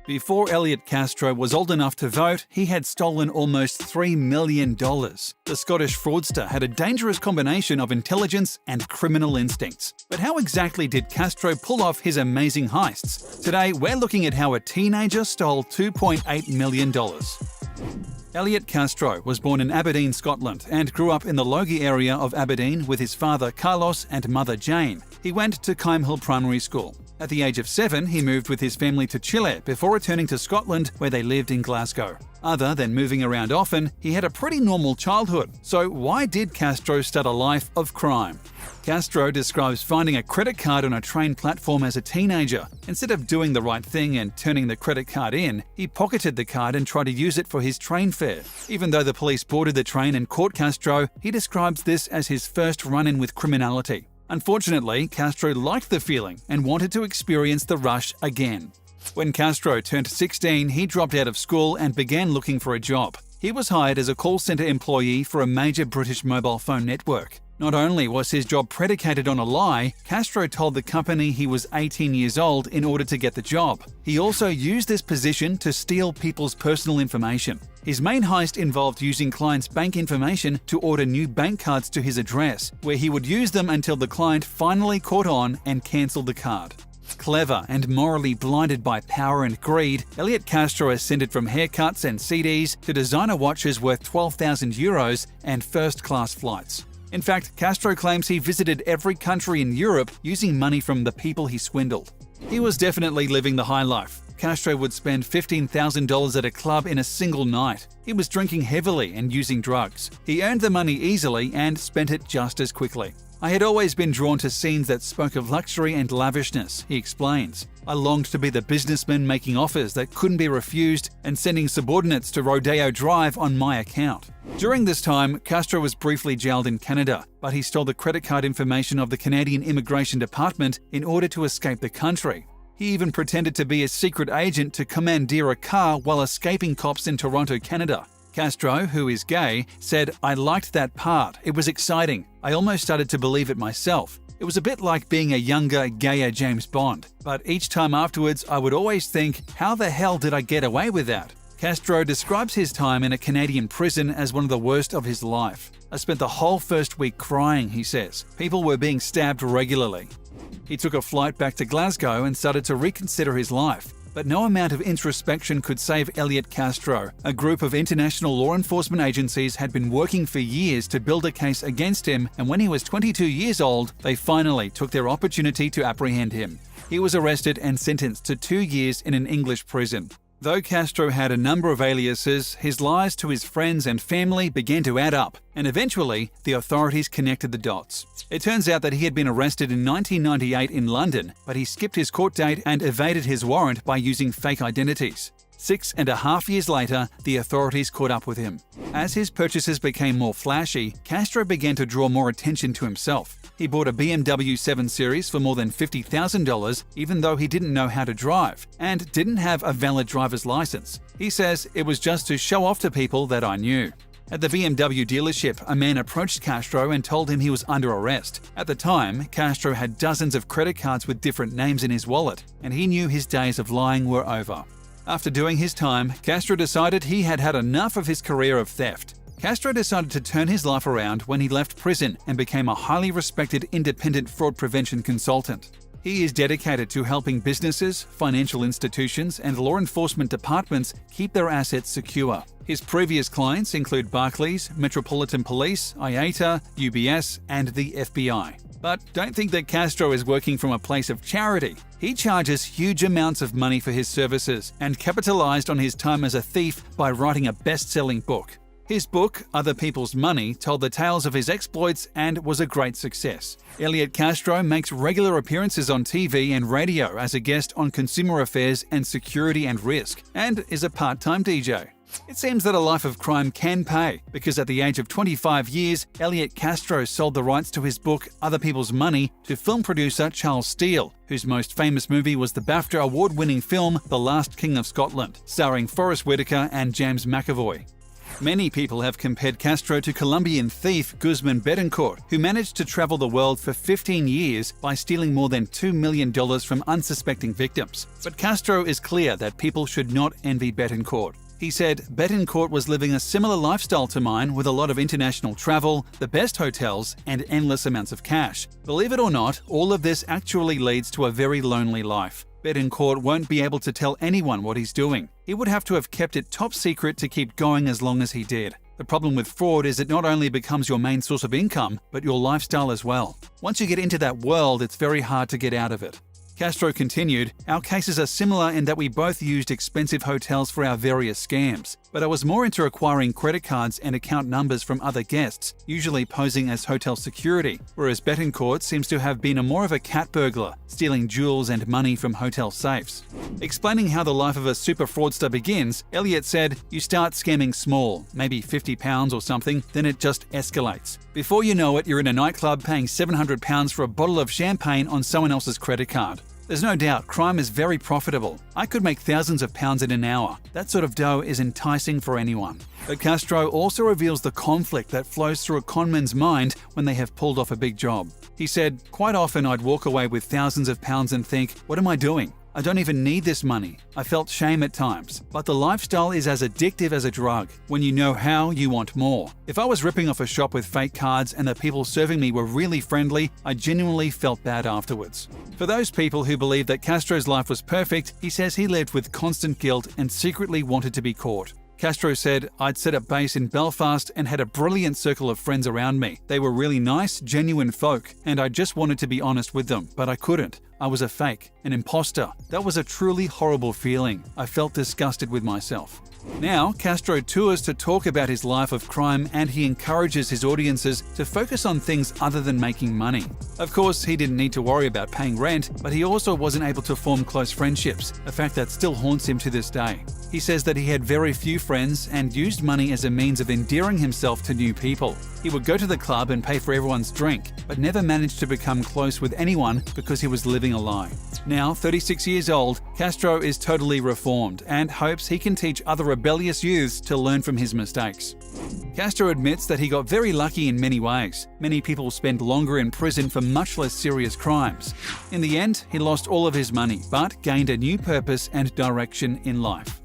Before Elliot Castro was old enough to vote, he had stolen almost $3 million. The Scottish fraudster had a dangerous combination of intelligence and criminal instincts. But how exactly did Castro pull off his amazing heists? Today, we're looking at how a teenager stole $2.8 million. Elliot Castro was born in Aberdeen, Scotland, and grew up in the Logie area of Aberdeen with his father Carlos and mother Jane. He went to Hill Primary School. At the age of 7, he moved with his family to Chile before returning to Scotland, where they lived in Glasgow. Other than moving around often, he had a pretty normal childhood. So why did Castro start a life of crime? Castro describes finding a credit card on a train platform as a teenager. Instead of doing the right thing and turning the credit card in, he pocketed the card and tried to use it for his train fare. Even though the police boarded the train and caught Castro, he describes this as his first run-in with criminality. Unfortunately, Castro liked the feeling and wanted to experience the rush again. When Castro turned 16, he dropped out of school and began looking for a job. He was hired as a call center employee for a major British mobile phone network. Not only was his job predicated on a lie, Castro told the company he was 18 years old in order to get the job. He also used this position to steal people's personal information. His main heist involved using clients' bank information to order new bank cards to his address, where he would use them until the client finally caught on and cancelled the card. Clever and morally blinded by power and greed, Elliot Castro ascended from haircuts and CDs to designer watches worth €12,000 and first-class flights. In fact, Castro claims he visited every country in Europe using money from the people he swindled. He was definitely living the high life. Castro would spend $15,000 at a club in a single night. He was drinking heavily and using drugs. He earned the money easily and spent it just as quickly. I had always been drawn to scenes that spoke of luxury and lavishness, he explains. I longed to be the businessman making offers that couldn't be refused and sending subordinates to Rodeo Drive on my account. During this time, Castro was briefly jailed in Canada, but he stole the credit card information of the Canadian Immigration Department in order to escape the country. He even pretended to be a secret agent to commandeer a car while escaping cops in Toronto, Canada. Castro, who is gay, said, "I liked that part. It was exciting. I almost started to believe it myself. It was a bit like being a younger, gayer James Bond. But each time afterwards, I would always think, how the hell did I get away with that?" Castro describes his time in a Canadian prison as one of the worst of his life. "I spent the whole first week crying," he says. "People were being stabbed regularly." He took a flight back to Glasgow and started to reconsider his life. But no amount of introspection could save Elliot Castro. A group of international law enforcement agencies had been working for years to build a case against him, and when he was 22 years old, they finally took their opportunity to apprehend him. He was arrested and sentenced to 2 years in an English prison. Though Castro had a number of aliases, his lies to his friends and family began to add up, and eventually, the authorities connected the dots. It turns out that he had been arrested in 1998 in London, but he skipped his court date and evaded his warrant by using fake identities. 6.5 years later, the authorities caught up with him. As his purchases became more flashy, Castro began to draw more attention to himself. He bought a BMW 7 Series for more than $50,000, even though he didn't know how to drive, and didn't have a valid driver's license. He says, "It was just to show off to people that I knew." At the BMW dealership, a man approached Castro and told him he was under arrest. At the time, Castro had dozens of credit cards with different names in his wallet, and he knew his days of lying were over. After doing his time, Castro decided he had had enough of his career of theft. Castro decided to turn his life around when he left prison and became a highly respected independent fraud prevention consultant. He is dedicated to helping businesses, financial institutions, and law enforcement departments keep their assets secure. His previous clients include Barclays, Metropolitan Police, IATA, UBS, and the FBI. But don't think that Castro is working from a place of charity. He charges huge amounts of money for his services and capitalized on his time as a thief by writing a best-selling book. His book, Other People's Money, told the tales of his exploits and was a great success. Elliot Castro makes regular appearances on TV and radio as a guest on Consumer Affairs and Security and Risk, and is a part-time DJ. It seems that a life of crime can pay, because at the age of 25 years, Elliot Castro sold the rights to his book, Other People's Money, to film producer Charles Steele, whose most famous movie was the BAFTA award-winning film The Last King of Scotland, starring Forest Whitaker and James McAvoy. Many people have compared Castro to Colombian thief Guzman Betancourt, who managed to travel the world for 15 years by stealing more than $2 million from unsuspecting victims. But Castro is clear that people should not envy Betancourt. He said, Betancourt was living a similar lifestyle to mine with a lot of international travel, the best hotels, and endless amounts of cash. Believe it or not, all of this actually leads to a very lonely life. Betancourt won't be able to tell anyone what he's doing. He would have to have kept it top secret to keep going as long as he did. The problem with fraud is it not only becomes your main source of income, but your lifestyle as well. Once you get into that world, it's very hard to get out of it. Castro continued, "Our cases are similar in that we both used expensive hotels for our various scams, but I was more into acquiring credit cards and account numbers from other guests, usually posing as hotel security, whereas Betancourt seems to have been more of a cat burglar, stealing jewels and money from hotel safes." Explaining how the life of a super fraudster begins, Elliott said, "You start scamming small, maybe £50 or something, then it just escalates. Before you know it, you're in a nightclub paying £700 for a bottle of champagne on someone else's credit card. There's no doubt crime is very profitable. I could make thousands of pounds in an hour. That sort of dough is enticing for anyone." But Castro also reveals the conflict that flows through a conman's mind when they have pulled off a big job. He said, "Quite often I'd walk away with thousands of pounds and think, what am I doing? I don't even need this money. I felt shame at times. But the lifestyle is as addictive as a drug. When you know how, you want more. If I was ripping off a shop with fake cards and the people serving me were really friendly, I genuinely felt bad afterwards." For those people who believe that Castro's life was perfect, he says he lived with constant guilt and secretly wanted to be caught. Castro said, "I'd set up base in Belfast and had a brilliant circle of friends around me. They were really nice, genuine folk, and I just wanted to be honest with them, but I couldn't. I was a fake, an imposter. That was a truly horrible feeling. I felt disgusted with myself." Now, Castro tours to talk about his life of crime, and he encourages his audiences to focus on things other than making money. Of course, he didn't need to worry about paying rent, but he also wasn't able to form close friendships, a fact that still haunts him to this day. He says that he had very few friends and used money as a means of endearing himself to new people. He would go to the club and pay for everyone's drink, but never managed to become close with anyone because he was living a lie. Now, 36 years old, Castro is totally reformed and hopes he can teach other rebellious youths to learn from his mistakes. Castro admits that he got very lucky in many ways. Many people spend longer in prison for much less serious crimes. In the end, he lost all of his money, but gained a new purpose and direction in life.